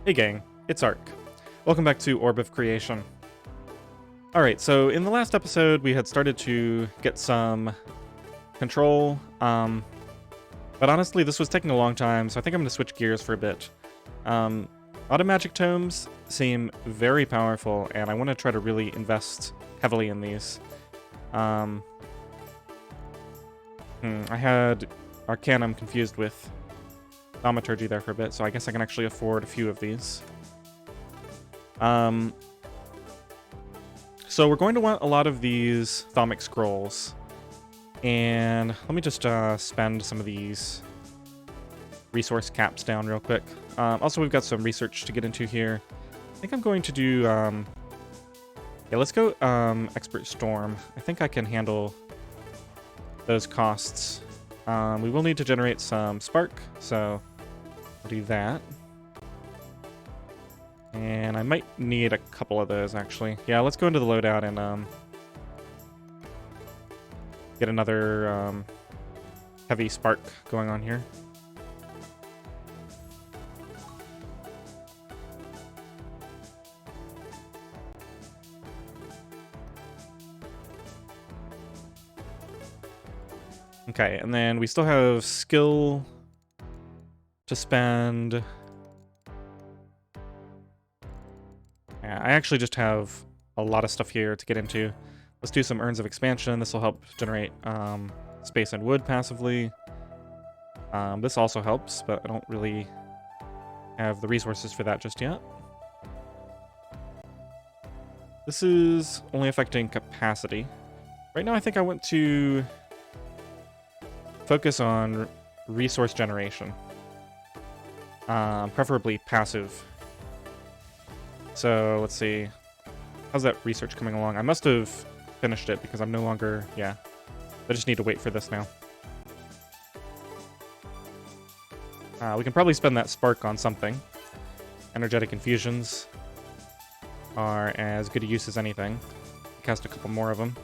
Hey gang, it's Ark. Welcome back to Orb of Creation. Alright, so in the last episode we had started to get some control, but honestly this was taking a long time, so I think I'm going to switch gears for a bit. Automagic tomes seem very powerful, and I want to try to really invest heavily in these. I had Arcanum confused with Thaumaturgy there for a bit, so I guess I can actually afford a few of these. So we're going to want a lot of these Thaumic scrolls, and let me just spend some of these resource caps down real quick. Also, we've got some research to get into here. I think I'm going to do, yeah, let's go Expert Storm. I think I can handle those costs. We will need to generate some spark, so I'll do that. And I might need a couple of those, actually. Yeah, let's go into the loadout and get another heavy spark going on here. Okay, and then we still have skill to spend. Yeah, I actually just have a lot of stuff here to get into. Let's do some Urns of Expansion. This will help generate space and wood passively. This also helps, but I don't really have the resources for that just yet. This is only affecting capacity. Right now I think I want to focus on resource generation. Preferably passive. So let's see. How's that research coming along? I must have finished it because I'm no longer, yeah. I just need to wait for this now. We can probably spend that spark on something. Energetic infusions are as good a use as anything. Cast a couple more of them.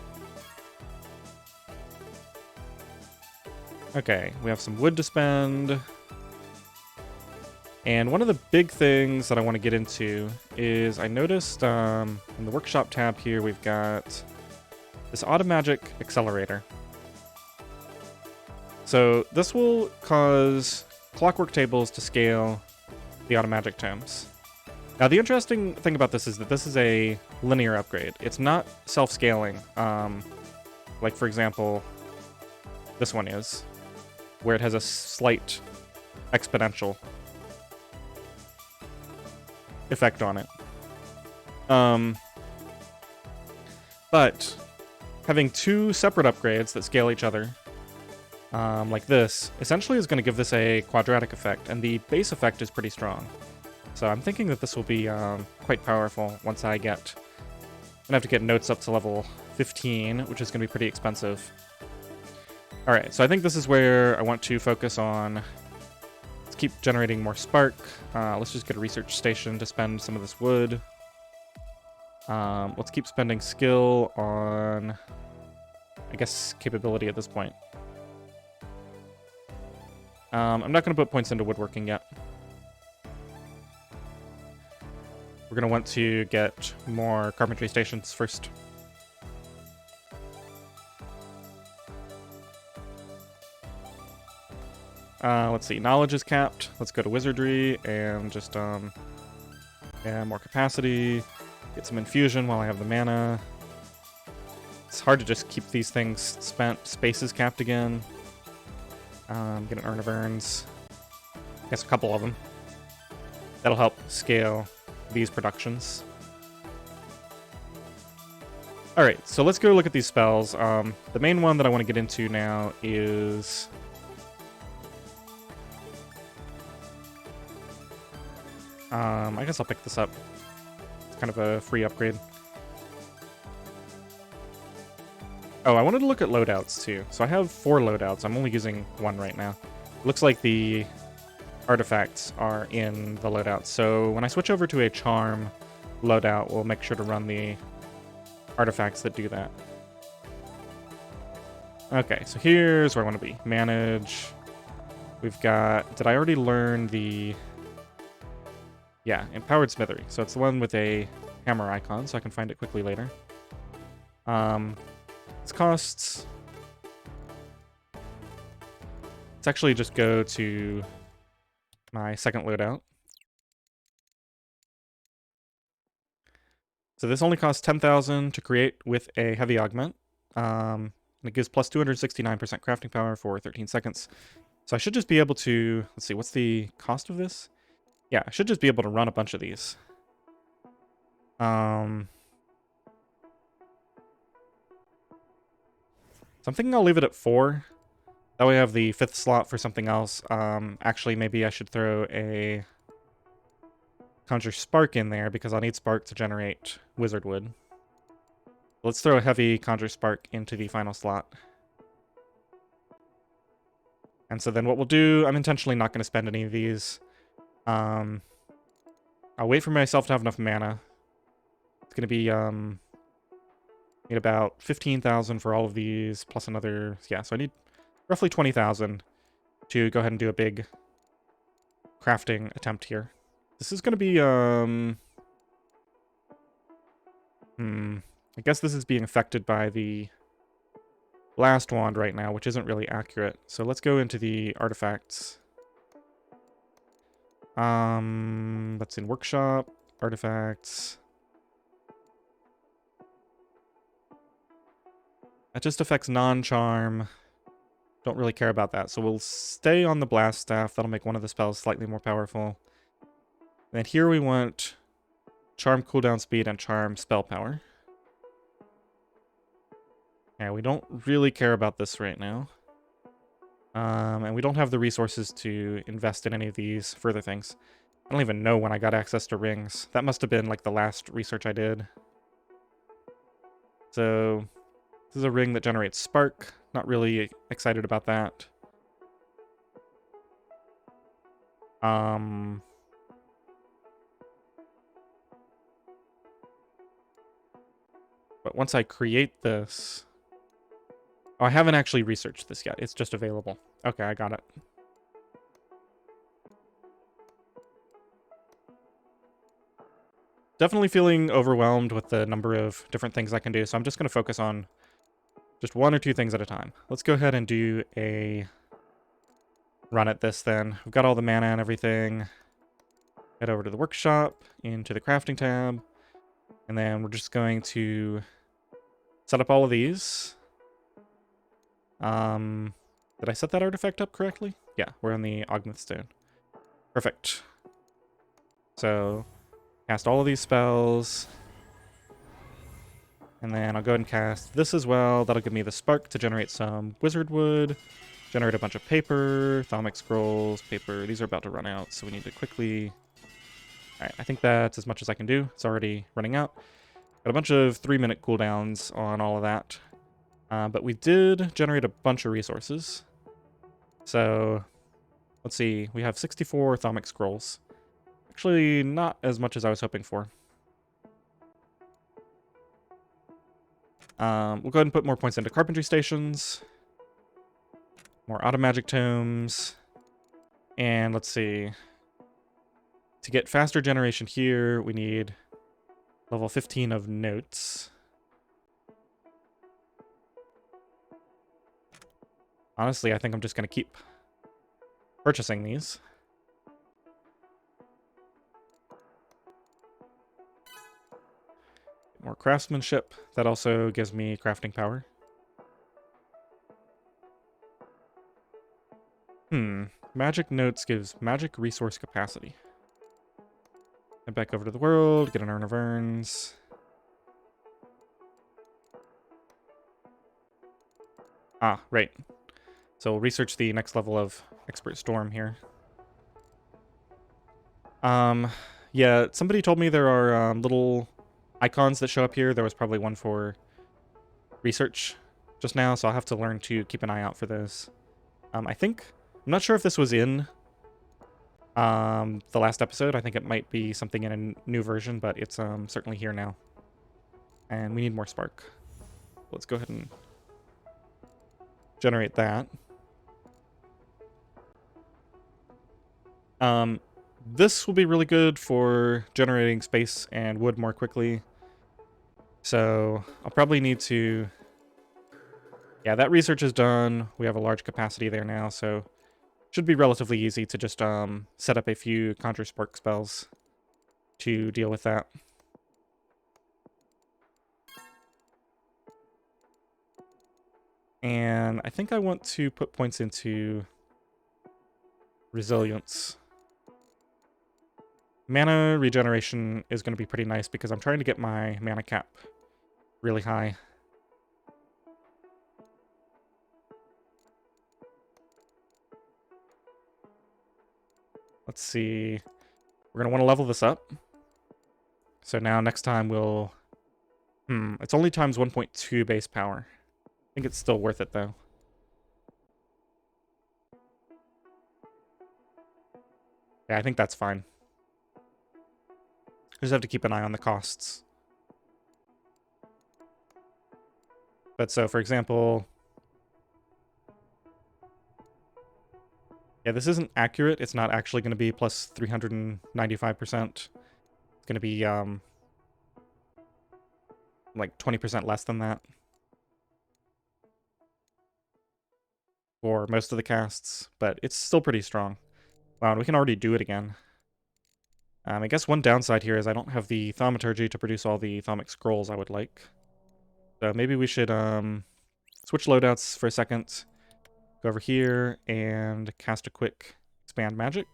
Okay, we have some wood to spend. And one of the big things that I want to get into is I noticed in the workshop tab here we've got this Automagic Accelerator. So this will cause clockwork tables to scale the Automagic tomes. Now the interesting thing about this is that this is a linear upgrade. It's not self-scaling, like for example, this one is, where it has a slight exponential effect on it. But having two separate upgrades that scale each other, like this, essentially is going to give this a quadratic effect, and the base effect is pretty strong. So I'm thinking that this will be quite powerful once I get... I'm going to have to get notes up to level 15, which is going to be pretty expensive. Alright, so I think this is where I want to focus on. Let's keep generating more spark. Let's just get a research station to spend some of this wood. Let's keep spending skill on, I guess, capability at this point. I'm not going to put points into woodworking yet. We're going to want to get more carpentry stations first. Let's see, knowledge is capped. Let's go to wizardry and just, yeah, more capacity. Get some infusion while I have the mana. It's hard to just keep these things spent. Space is capped again. Get an Urn of Urns. I guess a couple of them. That'll help scale these productions. Alright, so let's go look at these spells. The main one that I want to get into now is... I guess I'll pick this up. It's kind of a free upgrade. Oh, I wanted to look at loadouts too. So I have 4 loadouts. I'm only using 1 right now. Looks like the artifacts are in the loadouts. So when I switch over to a charm loadout, we'll make sure to run the artifacts that do that. Okay, so here's where I want to be. Manage. We've got... Did I already learn the... Yeah, Empowered Smithery. So it's the one with a hammer icon, so I can find it quickly later. Its costs... Let's actually just go to my second loadout. So this only costs 10,000 to create with a heavy augment. And it gives plus 269% crafting power for 13 seconds. So I should just be able to... Let's see, what's the cost of this? Yeah, I should just be able to run a bunch of these. So I'm thinking I'll leave it at 4. That way I have the 5th slot for something else. Actually, maybe I should throw a Conjure Spark in there, because I'll need Spark to generate Wizard Wood. Let's throw a heavy Conjure Spark into the final slot. And so then what we'll do, I'm intentionally not going to spend any of these. I'll wait for myself to have enough mana. It's going to be need about 15,000 for all of these, plus another... Yeah, so I need roughly 20,000 to go ahead and do a big crafting attempt here. This is going to be... I guess this is being affected by the Blast Wand right now, which isn't really accurate. So let's go into the artifacts. That's in Workshop, artifacts. That just affects non-charm. Don't really care about that. So we'll stay on the Blast Staff. That'll make one of the spells slightly more powerful. And then here we want Charm cooldown speed and Charm spell power. Yeah, we don't really care about this right now. And we don't have the resources to invest in any of these further things. I don't even know when I got access to rings. That must have been like the last research I did. So this is a ring that generates spark. Not really excited about that. But once I create this... Oh, I haven't actually researched this yet. It's just available. Okay, I got it. Definitely feeling overwhelmed with the number of different things I can do, so I'm just going to focus on just 1 or 2 things at a time. Let's go ahead and do a run at this then. We've got all the mana and everything. Head over to the workshop, into the crafting tab, and then we're just going to set up all of these. Did I set that artifact up correctly? Yeah, we're on the Ogmith Stone. Perfect. So, cast all of these spells. And then I'll go ahead and cast this as well. That'll give me the spark to generate some wizard wood. Generate a bunch of paper, Thaumatic scrolls, paper. These are about to run out, so we need to quickly... Alright, I think that's as much as I can do. It's already running out. Got a bunch of 3-minute cooldowns on all of that. But we did generate a bunch of resources. So, let's see. We have 64 Thaumatic scrolls. Actually, not as much as I was hoping for. We'll go ahead and put more points into carpentry stations. More Automagic tomes. And let's see. To get faster generation here, we need level 15 of notes. Honestly, I think I'm just going to keep purchasing these. More craftsmanship. That also gives me crafting power. Magic notes gives magic resource capacity. Head back over to the world, get an Urn of Urns. Ah, right. So we'll research the next level of Expert Storm here. Yeah, somebody told me there are little icons that show up here. There was probably one for research just now, so I'll have to learn to keep an eye out for those. I'm not sure if this was in the last episode. I think it might be something in a new version, but it's certainly here now. And we need more spark. Let's go ahead and generate that. This will be really good for generating space and wood more quickly. So I'll probably need to... Yeah, that research is done. We have a large capacity there now, so should be relatively easy to just set up a few Conjure Spark spells to deal with that. And I think I want to put points into resilience. Mana regeneration is going to be pretty nice because I'm trying to get my mana cap really high. Let's see. We're going to want to level this up. So now next time we'll... it's only times 1.2 base power. I think it's still worth it, though. Yeah, I think that's fine. Just have to keep an eye on the costs. But so, for example... Yeah, this isn't accurate. It's not actually going to be plus 395%. It's going to be, like 20% less than that. For most of the casts, but it's still pretty strong. Wow, and we can already do it again. I guess one downside here is I don't have the Thaumaturgy to produce all the Thaumic Scrolls I would like. So maybe we should switch loadouts for a second. Go over here and cast a quick Expand Magic.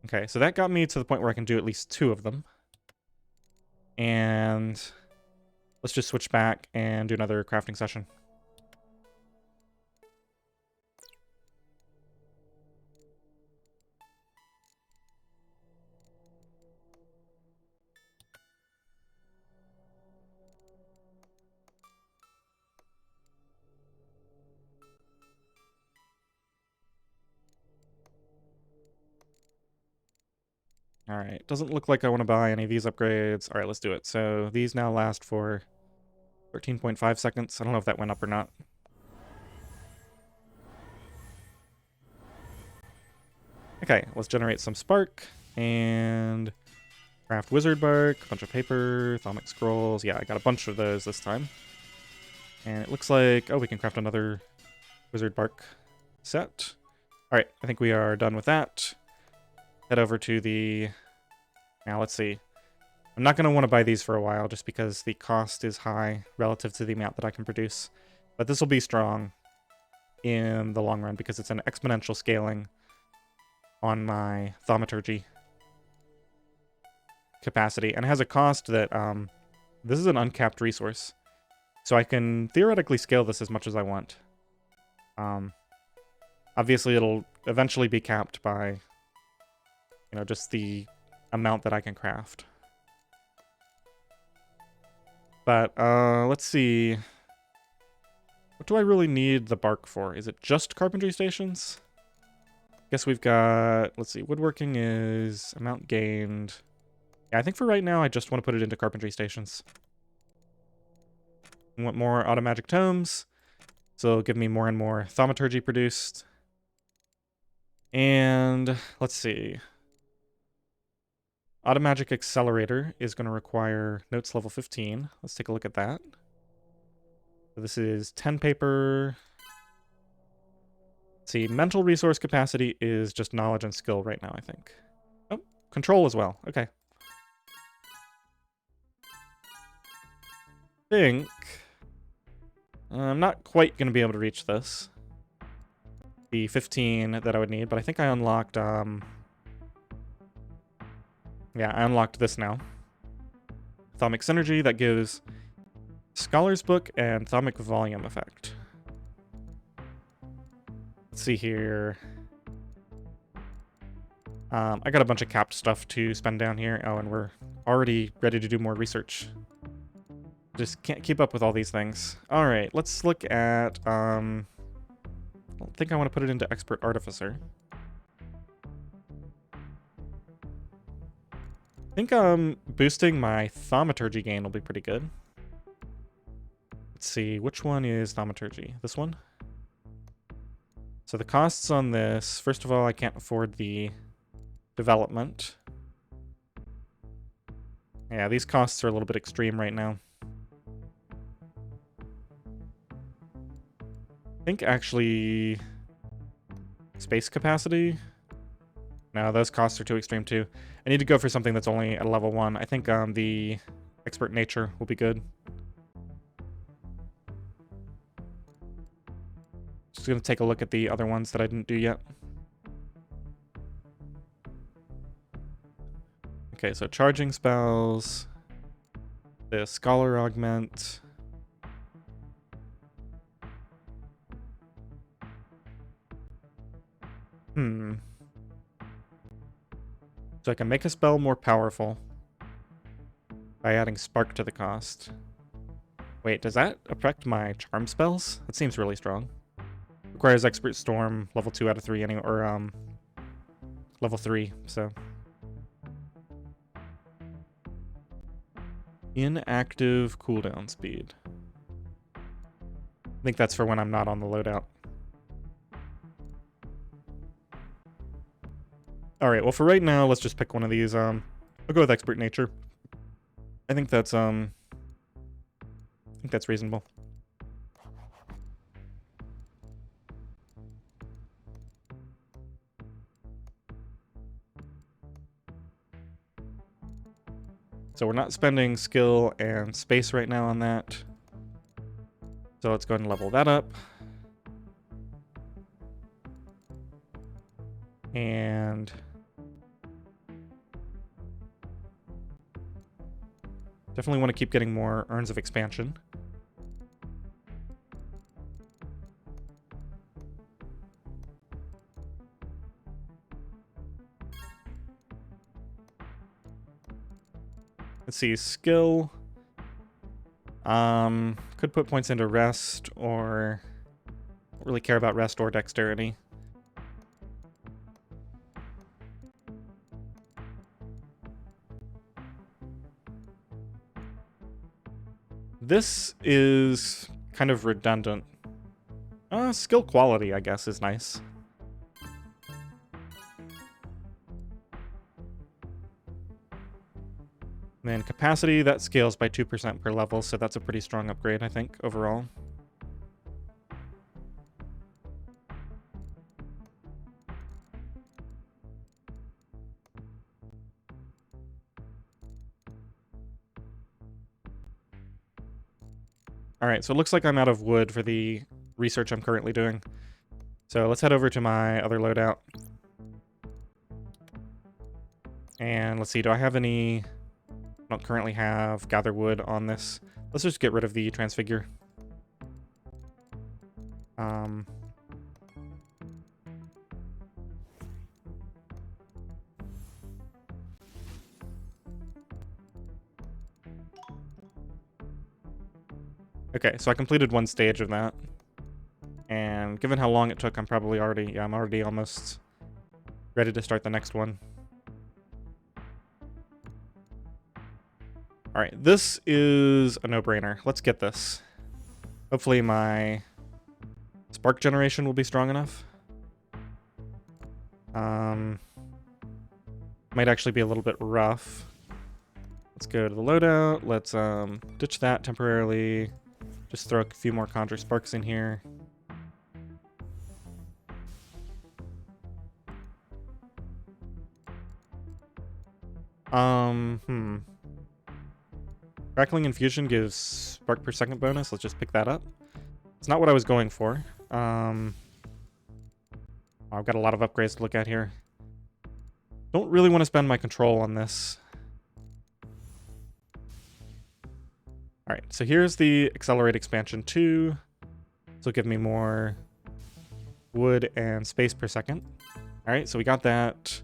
Okay, so that got me to the point where I can do at least 2 of them. And let's just switch back and do another crafting session. Alright, doesn't look like I want to buy any of these upgrades. Alright, let's do it. So these now last for 13.5 seconds. I don't know if that went up or not. Okay, let's generate some spark and craft wizard bark, a bunch of paper, Thaumic scrolls. Yeah, I got a bunch of those this time. And it looks like, oh, we can craft another wizard bark set. Alright, I think we are done with that. Head over to the... Now, let's see. I'm not going to want to buy these for a while just because the cost is high relative to the amount that I can produce. But this will be strong in the long run because it's an exponential scaling on my Thaumaturgy capacity. And it has a cost that... this is an uncapped resource. So I can theoretically scale this as much as I want. Obviously, it'll eventually be capped by... you know, just the amount that I can craft. But, let's see. What do I really need the bark for? Is it just carpentry stations? Guess we've got, let's see, woodworking is amount gained. Yeah, I think for right now, I just want to put it into carpentry stations. I want more automagic tomes, so it'll give me more and more thaumaturgy produced. And, let's see. Automagic Accelerator is going to require notes level 15. Let's take a look at that. So this is 10 paper. Let's see, mental resource capacity is just knowledge and skill right now, I think. Oh, control as well. Okay. I think I'm not quite going to be able to reach this. The 15 that I would need, but I think I unlocked... Yeah, I unlocked this now. Thaumic Synergy, that gives Scholar's Book and Thaumic Volume effect. Let's see here. I got a bunch of capped stuff to spend down here. Oh, and we're already ready to do more research. Just can't keep up with all these things. Alright, let's look at... I don't think I want to put it into Expert Artificer. I think boosting my Thaumaturgy gain will be pretty good. Let's see, which one is Thaumaturgy? This one? So the costs on this, first of all, I can't afford the development. Yeah, these costs are a little bit extreme right now. I think actually space capacity. No, those costs are too extreme too. I need to go for something that's only at a level 1. I think the expert nature will be good. Just gonna take a look at the other ones that I didn't do yet. Okay, so charging spells, the scholar augment. So I can make a spell more powerful by adding spark to the cost. Wait, does that affect my charm spells? That seems really strong. Requires expert storm, level 2 out of 3 anyway, or level 3, so. Inactive cooldown speed. I think that's for when I'm not on the loadout. Alright, well for right now, let's just pick one of these. I'll go with expert nature. I think that's reasonable. So we're not spending skill and space right now on that. So let's go ahead and level that up. And definitely want to keep getting more urns of expansion. Let's see, skill. Could put points into rest, or don't really care about rest or dexterity. This is kind of redundant. Skill quality, I guess, is nice. And then capacity, that scales by 2% per level, so that's a pretty strong upgrade, I think, overall. Alright, so it looks like I'm out of wood for the research I'm currently doing. So let's head over to my other loadout. And let's see, do I have any... I don't currently have gather wood on this. Let's just get rid of the transfigure. Okay, so I completed one stage of that. And given how long it took, I'm already almost ready to start the next one. Alright, this is a no-brainer. Let's get this. Hopefully my spark generation will be strong enough. Might actually be a little bit rough. Let's go to the loadout. Let's ditch that temporarily. Just throw a few more conjure sparks in here. Crackling Infusion gives spark per second bonus. Let's just pick that up. It's not what I was going for. I've got a lot of upgrades to look at here. Don't really want to spend my control on this. Alright, so here's the Accelerate Expansion 2. This will give me more wood and space per second. Alright, so we got that.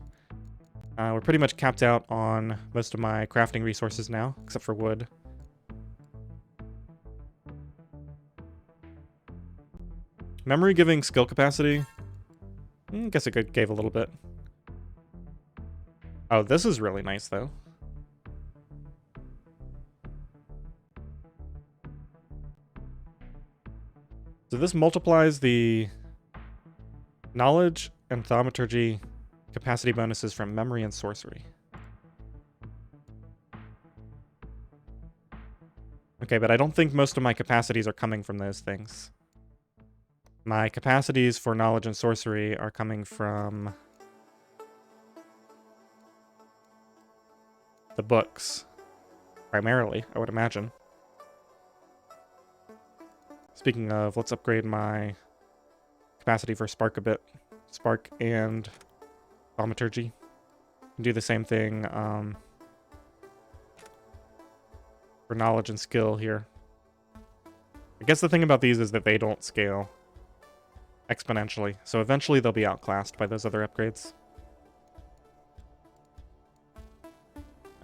We're pretty much capped out on most of my crafting resources now, except for wood. Memory giving skill capacity. I guess it gave a little bit. Oh, this is really nice, though. So this multiplies the Knowledge and Thaumaturgy capacity bonuses from memory and sorcery. Okay, but I don't think most of my capacities are coming from those things. My capacities for knowledge and sorcery are coming from the books, primarily, I would imagine. Speaking of, let's upgrade my capacity for Spark a bit. Spark and Thaumaturgy. Do the same thing for knowledge and skill here. I guess the thing about these is that they don't scale exponentially, so eventually they'll be outclassed by those other upgrades.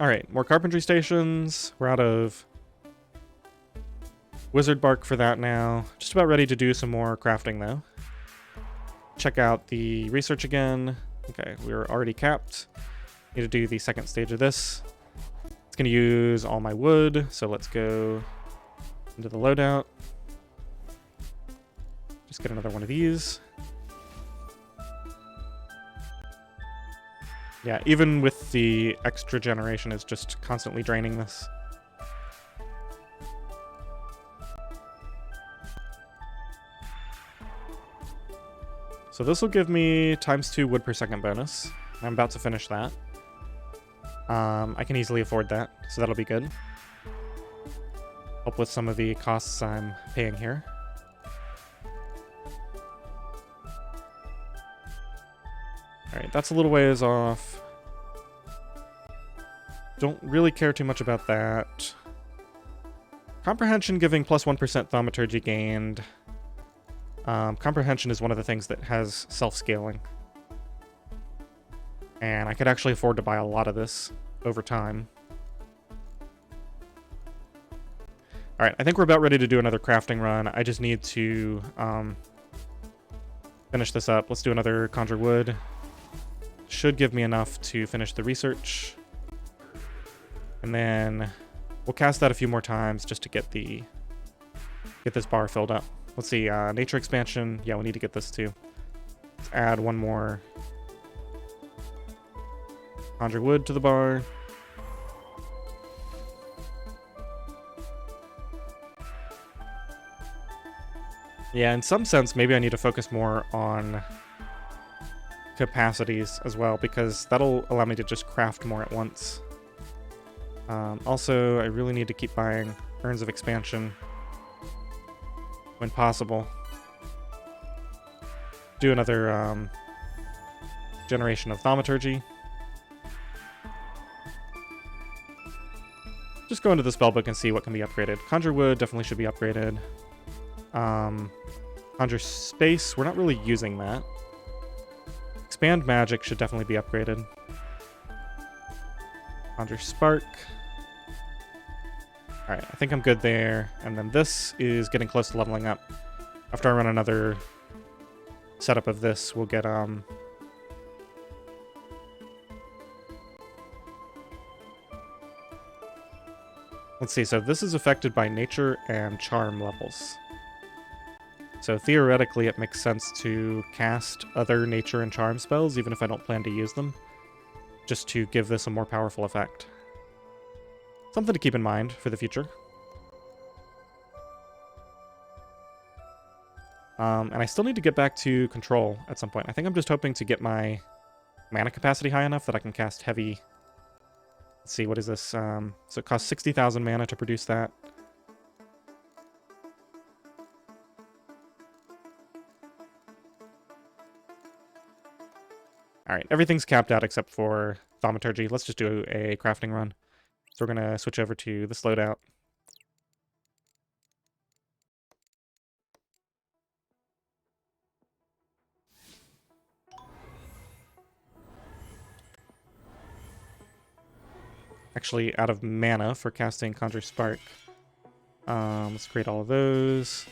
Alright, more carpentry stations. We're out of wizard bark for that now. Just about ready to do some more crafting, though. Check out the research again. Okay, we're already capped. Need to do the second stage of this. It's going to use all my wood, so let's go into the loadout. Just get another one of these. Yeah, even with the extra generation, it's just constantly draining this. So this will give me ×2 wood per second bonus. I'm about to finish that. I can easily afford that, so that'll be good. Help with some of the costs I'm paying here. Alright, that's a little ways off. Don't really care too much about that. Comprehension giving +1% Thaumaturgy gained. Comprehension is one of the things that has self-scaling. And I could actually afford to buy a lot of this over time. Alright, I think we're about ready to do another crafting run. I just need to finish this up. Let's do another Conjure Wood. Should give me enough to finish the research. And then we'll cast that a few more times just to get this bar filled up. Let's see, nature expansion. Yeah, we need to get this too. Let's add one more Conjure Wood to the bar. Yeah, in some sense, maybe I need to focus more on capacities as well, because that'll allow me to just craft more at once. Also, I really need to keep buying Urns of Expansion when possible. Do another generation of Thaumaturgy. Just go into the spellbook and see what can be upgraded. Conjure Wood definitely should be upgraded. Conjure Space, we're not really using that. Expand Magic should definitely be upgraded. Conjure Spark. Alright, I think I'm good there. And then this is getting close to leveling up. After I run another setup of this, we'll get let's see, so this is affected by nature and charm levels. So theoretically, it makes sense to cast other nature and charm spells, even if I don't plan to use them, just to give this a more powerful effect. Something to keep in mind for the future. And I still need to get back to control at some point. I think I'm just hoping to get my mana capacity high enough that I can cast heavy. Let's see, what is this? So it costs 60,000 mana to produce that. Alright, everything's capped out except for Thaumaturgy. Let's just do a crafting run. So we're going to switch over to this loadout. Actually, out of mana for casting Conjure Spark. Let's create all of those.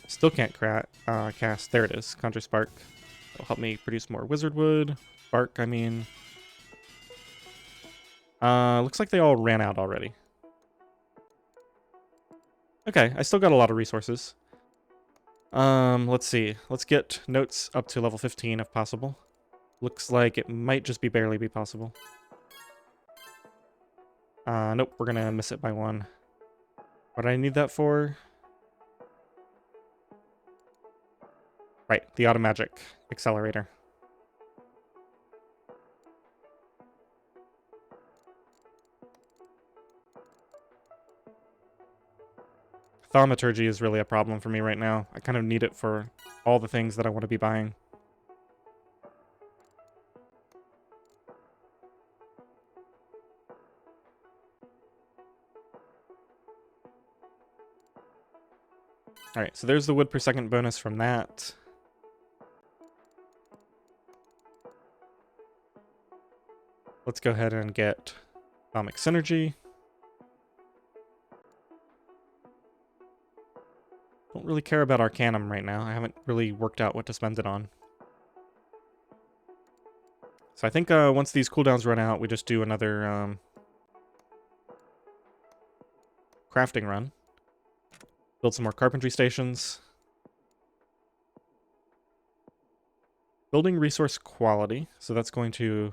Still can't cast. There it is, Conjure Spark. It'll help me produce more wizard wood. Spark, I mean. Looks like they all ran out already. Okay, I still got a lot of resources. Let's see. Let's get notes up to level 15 if possible. Looks like it might just barely be possible. Nope, we're gonna miss it by one. What do I need that for? Right, the Automagic Accelerator. Thaumaturgy is really a problem for me right now. I kind of need it for all the things that I want to be buying. Alright, so there's the wood per second bonus from that. Let's go ahead and get Atomic Synergy. Don't really care about Arcanum right now. I haven't really worked out what to spend it on. So I think once these cooldowns run out, we just do another crafting run. Build some more carpentry stations. Building resource quality. So that's going to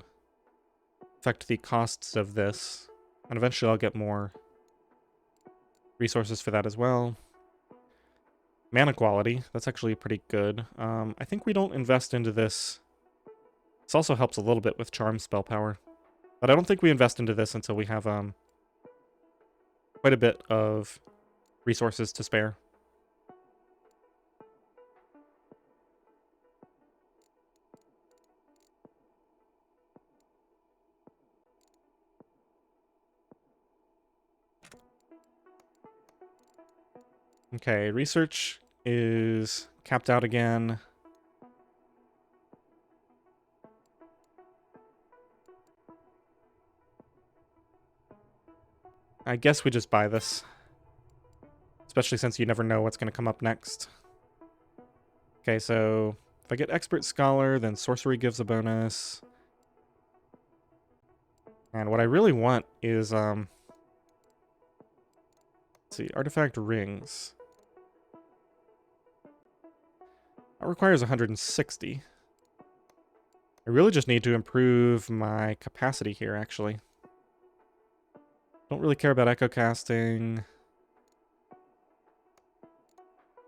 affect the costs of this. And eventually I'll get more resources for that as well. Mana quality. That's actually pretty good. I think we don't invest into this. This also helps a little bit with charm spell power. But I don't think we invest into this until we have quite a bit of resources to spare. Okay, research is capped out again. I guess we just buy this. Especially since you never know what's going to come up next. Okay, so if I get Expert Scholar, then Sorcery gives a bonus. And what I really want is, let's see, Artifact Rings. That requires 160. I really just need to improve my capacity here, actually. Don't really care about echo casting.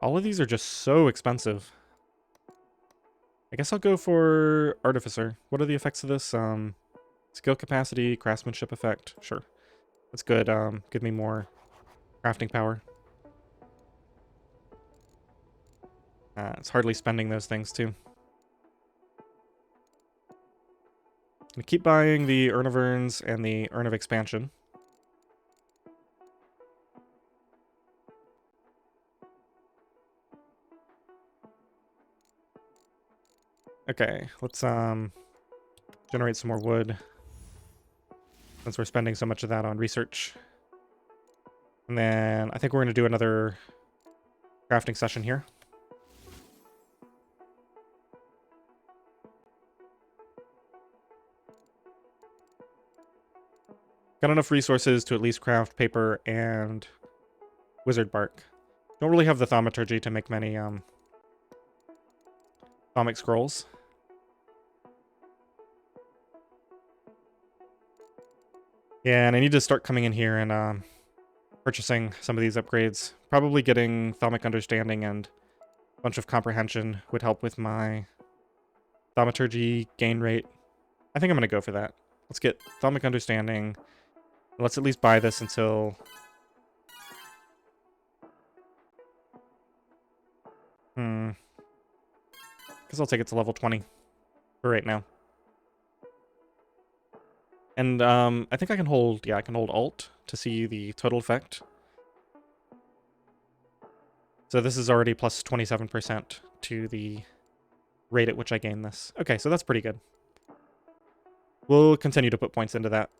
All of these are just so expensive. I guess I'll go for Artificer. What are the effects of this? Skill capacity, craftsmanship effect. Sure. That's good. Give me more crafting power. It's hardly spending those things, too. Gonna keep buying the Urn of Urns and the Urn of Expansion. Okay, let's generate some more wood, since we're spending so much of that on research. And then I think we're going to do another crafting session here. Got enough resources to at least craft paper and wizard bark. Don't really have the thaumaturgy to make many thaumic scrolls. Yeah, and I need to start coming in here and purchasing some of these upgrades. Probably getting Thaumic Understanding and a bunch of Comprehension would help with my Thaumaturgy gain rate. I think I'm going to go for that. Let's get Thaumic Understanding. Let's at least buy this until... Guess I'll take it to level 20 for right now. And I think I can hold... Yeah, I can hold Alt to see the total effect. So this is already plus 27% to the rate at which I gain this. Okay, so that's pretty good. We'll continue to put points into that.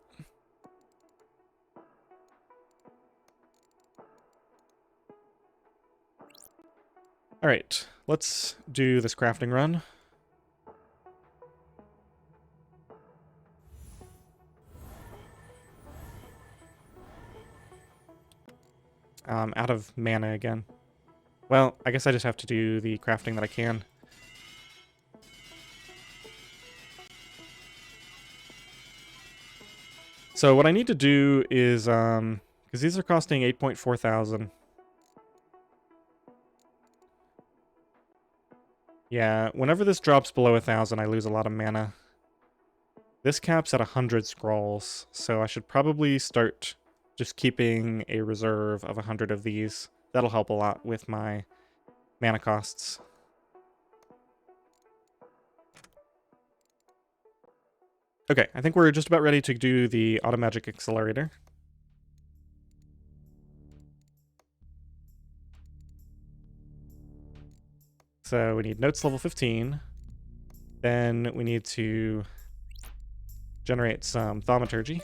Alright, let's do this crafting run. Out of mana again. Well, I guess I just have to do the crafting that I can. So what I need to do is, because these are costing 8.4 thousand. Yeah, whenever this drops below 1,000, I lose a lot of mana. This cap's at 100 scrolls, so I should probably start just keeping a reserve of 100 of these. That'll help a lot with my mana costs. Okay, I think we're just about ready to do the Automagic Accelerator. So we need notes level 15. Then we need to generate some Thaumaturgy.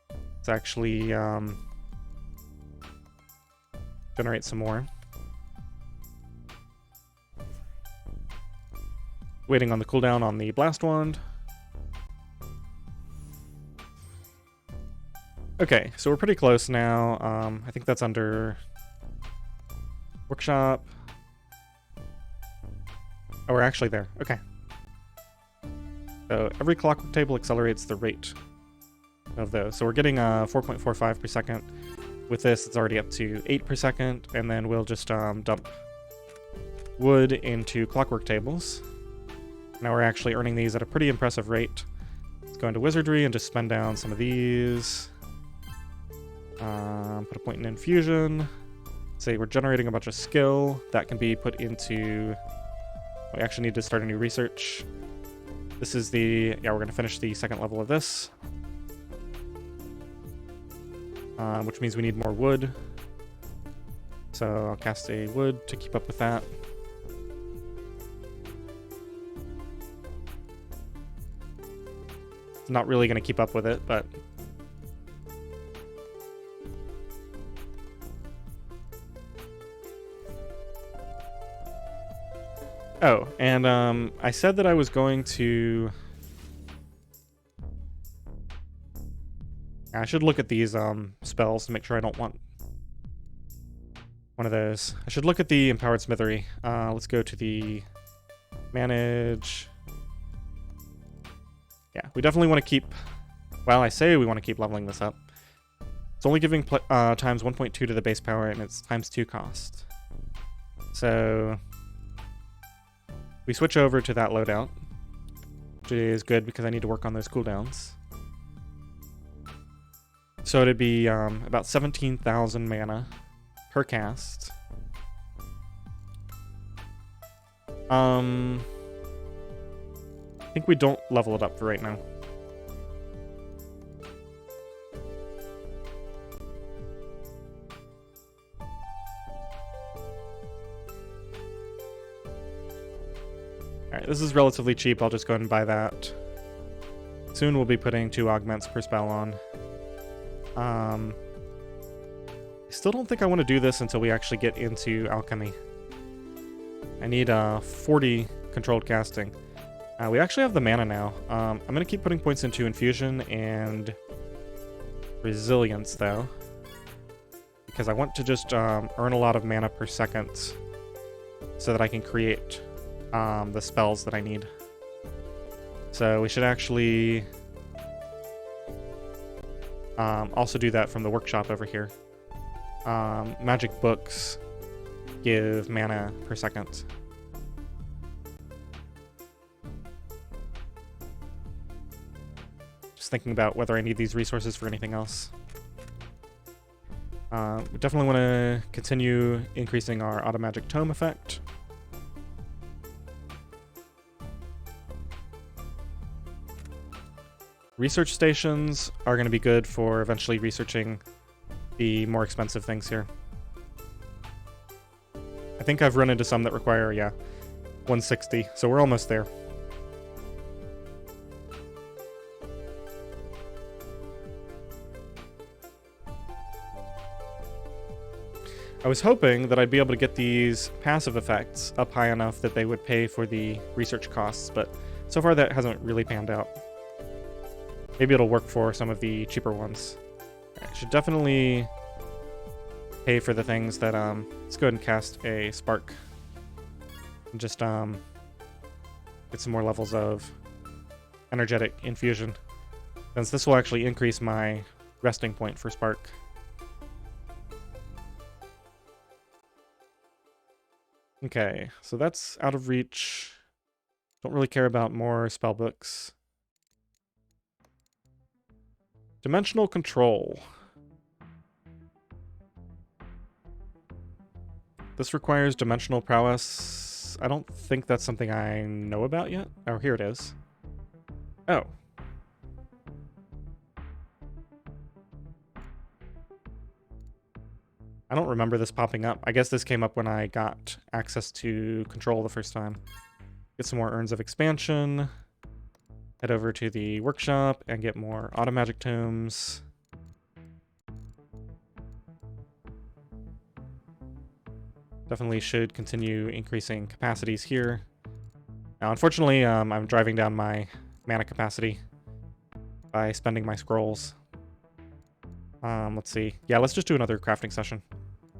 Let's actually generate some more. Waiting on the cooldown on the Blast Wand. Okay, so we're pretty close now. I think that's under Workshop. Oh, we're actually there. Okay. So every clockwork table accelerates the rate of those. So we're getting 4.45 per second. With this, it's already up to 8 per second. And then we'll just dump wood into clockwork tables. Now we're actually earning these at a pretty impressive rate. Let's go into Wizardry and just spend down some of these. Put a point in Infusion. Say we're generating a bunch of skill that can be put into... We actually need to start a new research. This is the... Yeah, we're going to finish the second level of this. Which means we need more wood. So I'll cast a wood to keep up with that. It's not really going to keep up with it, but... Oh, and I said that I was going to... I should look at these spells to make sure I don't want one of those. I should look at the Empowered Smithery. Let's go to the Manage. Yeah, we definitely want to keep... Well, I say we want to keep leveling this up. It's only giving times 1.2 to the base power, and it's times 2 cost. So... we switch over to that loadout, which is good because I need to work on those cooldowns. So it'd be about 17,000 mana per cast. I think we don't level it up for right now. Alright, this is relatively cheap. I'll just go ahead and buy that. Soon we'll be putting 2 augments per spell on. I still don't think I want to do this until we actually get into alchemy. I need 40 controlled casting. We actually have the mana now. I'm going to keep putting points into infusion and resilience, though, because I want to just earn a lot of mana per second so that I can create the spells that I need. So we should actually also do that from the workshop over here. Magic books give mana per second. Just thinking about whether I need these resources for anything else. We definitely want to continue increasing our Automagic Tome effect. Research stations are going to be good for eventually researching the more expensive things here. I think I've run into some that require, 160, so we're almost there. I was hoping that I'd be able to get these passive effects up high enough that they would pay for the research costs, but so far that hasn't really panned out. Maybe it'll work for some of the cheaper ones. I should definitely pay for the things that, let's go ahead and cast a spark. And just, get some more levels of energetic infusion. Since this will actually increase my resting point for spark. Okay, so that's out of reach. Don't really care about more spell books. Dimensional control. This requires dimensional prowess. I don't think that's something I know about yet. Oh, here it is. Oh. I don't remember this popping up. I guess this came up when I got access to control the first time. Get some more urns of expansion. Head over to the workshop and get more Automagic tomes. Definitely should continue increasing capacities here. Now, unfortunately, I'm driving down my mana capacity by spending my scrolls. Let's see. Yeah, let's just do another crafting session.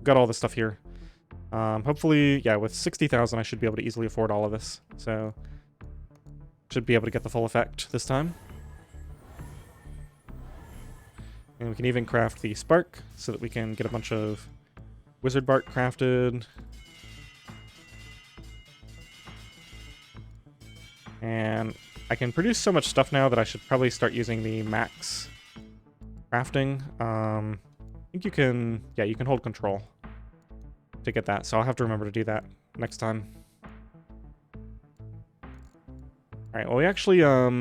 Got all this stuff here. Hopefully, yeah, with 60,000, I should be able to easily afford all of this. So, should be able to get the full effect this time. And we can even craft the spark so that we can get a bunch of wizard bark crafted. And I can produce so much stuff now that I should probably start using the max crafting. I think you can, yeah, you can hold control to get that, so I'll have to remember to do that next time. Alright, well we actually are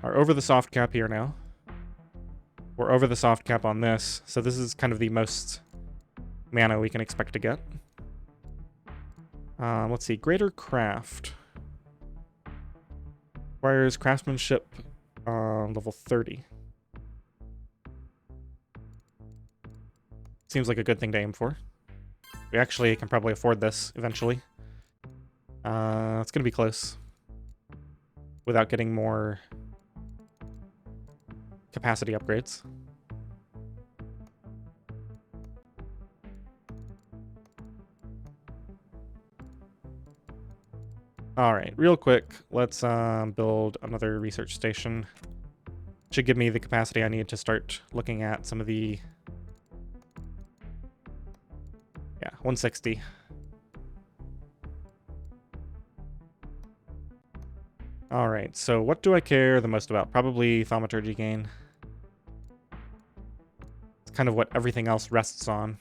over the soft cap here now. We're over the soft cap on this, so this is kind of the most mana we can expect to get. Let's see, Greater Craft. Requires craftsmanship level 30. Seems like a good thing to aim for. We actually can probably afford this eventually. It's gonna be close. Without getting more capacity upgrades. Alright, real quick, let's build another research station. Should give me the capacity I need to start looking at some of the... Yeah, 160. Alright, so what do I care the most about? Probably Thaumaturgy gain. It's kind of what everything else rests on.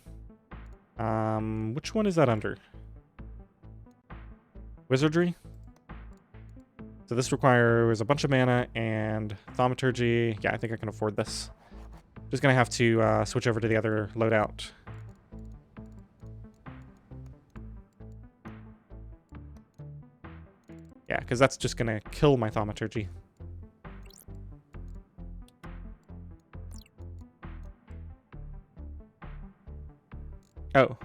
Which one is that under? Wizardry? So this requires a bunch of mana and Thaumaturgy. Yeah, I think I can afford this. Just gonna have to switch over to the other loadout. Yeah, because that's just gonna kill my Thaumaturgy. Oh.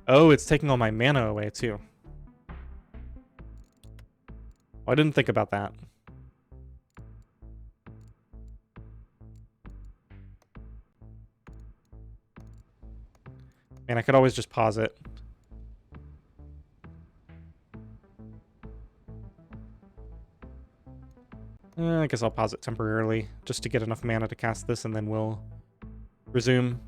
Oh, it's taking all my mana away, too. Oh, I didn't think about that. Man, I could always just pause it. I guess I'll pause it temporarily, just to get enough mana to cast this, and then we'll resume.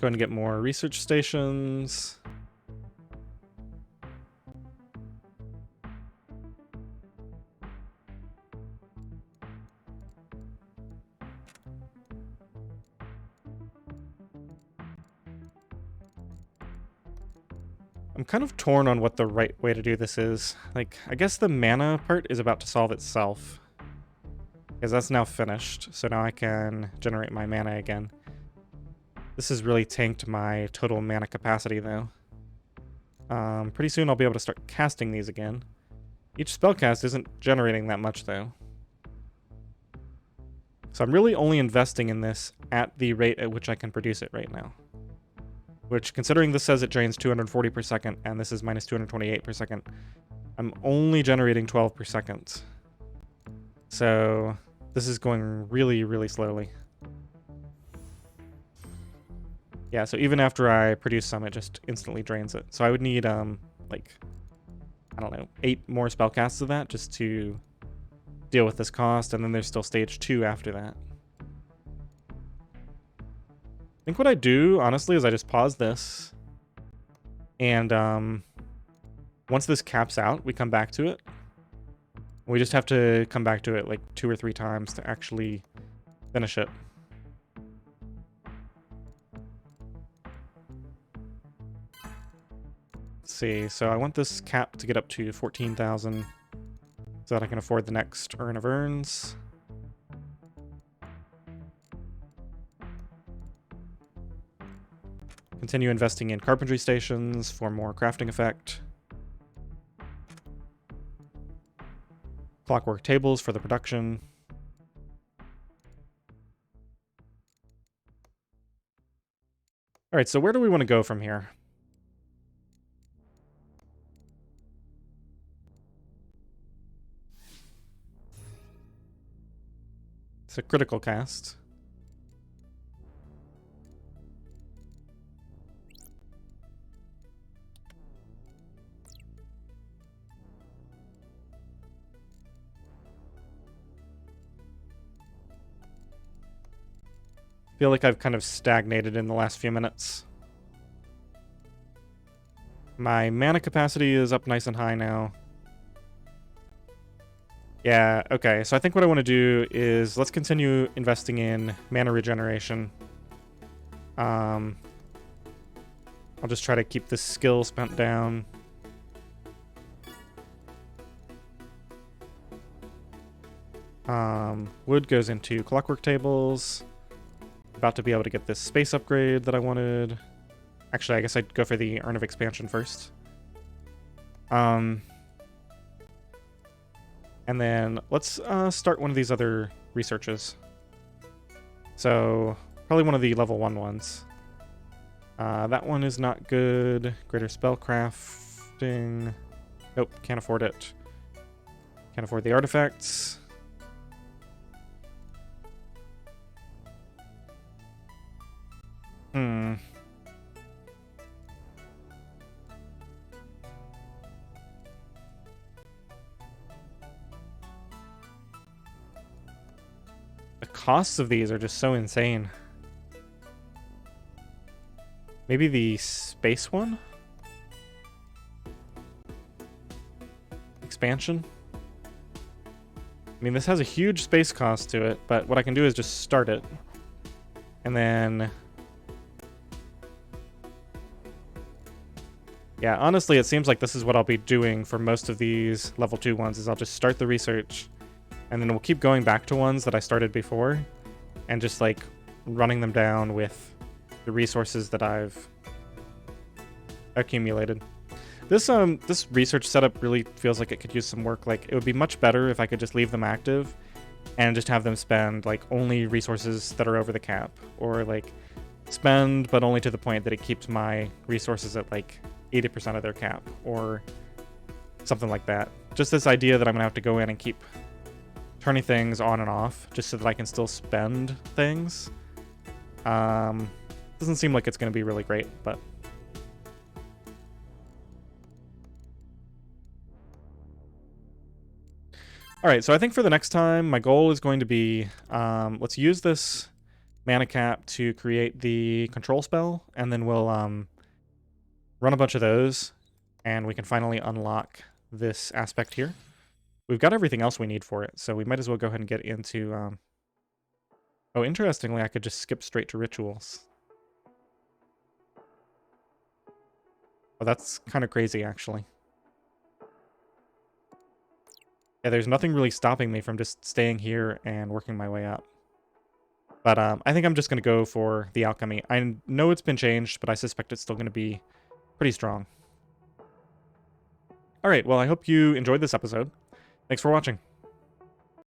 Go ahead and get more research stations. I'm kind of torn on what the right way to do this is. Like, I guess the mana part is about to solve itself. Because that's now finished, so now I can generate my mana again. This has really tanked my total mana capacity, though. Pretty soon I'll be able to start casting these again. Each spellcast isn't generating that much, though. So I'm really only investing in this at the rate at which I can produce it right now. Which, considering this says it drains 240 per second, and this is minus 228 per second, I'm only generating 12 per second. So this is going really, really slowly. Yeah, so even after I produce some, it just instantly drains it. So I would need, like, I don't know, 8 more spellcasts of that just to deal with this cost, and then there's still stage 2 after that. I think what I do, honestly, is I just pause this, and once this caps out, we come back to it. We just have to come back to it like 2 or 3 times to actually finish it. Let's see, so I want this cap to get up to 14,000 so that I can afford the next Urn of Urns. Continue investing in carpentry stations for more crafting effect. Clockwork tables for the production. Alright, so where do we want to go from here? It's a critical cast. I feel like I've kind of stagnated in the last few minutes. My mana capacity is up nice and high now. Yeah, okay, so I think what I want to do is let's continue investing in mana regeneration. I'll just try to keep the skill spent down. Wood goes into clockwork tables. About to be able to get this space upgrade that I wanted. Actually, I guess I'd go for the Urn of Expansion first. And then let's start one of these other researches. So, probably one of the level 1 ones. That one is not good. Greater spellcrafting. Nope, can't afford it. Can't afford the artifacts. The costs of these are just so insane. Maybe the space one? Expansion? I mean, this has a huge space cost to it, but what I can do is just start it. And then... yeah, honestly, it seems like this is what I'll be doing for most of these level 2 ones, is I'll just start the research, and then we'll keep going back to ones that I started before, and just, like, running them down with the resources that I've accumulated. This research setup really feels like it could use some work. Like, it would be much better if I could just leave them active and just have them spend, like, only resources that are over the cap, or, like, spend, but only to the point that it keeps my resources at, like, 80% of their cap, or something like that. Just this idea that I'm gonna have to go in and keep turning things on and off just so that I can still spend things. Doesn't seem like it's gonna be really great, but... Alright, so I think for the next time, my goal is going to be, let's use this mana cap to create the control spell, and then we'll run a bunch of those, and we can finally unlock this aspect here. We've got everything else we need for it, so we might as well go ahead and get into... Oh, interestingly, I could just skip straight to rituals. Oh, that's kind of crazy, actually. Yeah, there's nothing really stopping me from just staying here and working my way up. But I think I'm just going to go for the alchemy. I know it's been changed, but I suspect it's still going to be pretty strong. All right, well, I hope you enjoyed this episode. Thanks for watching.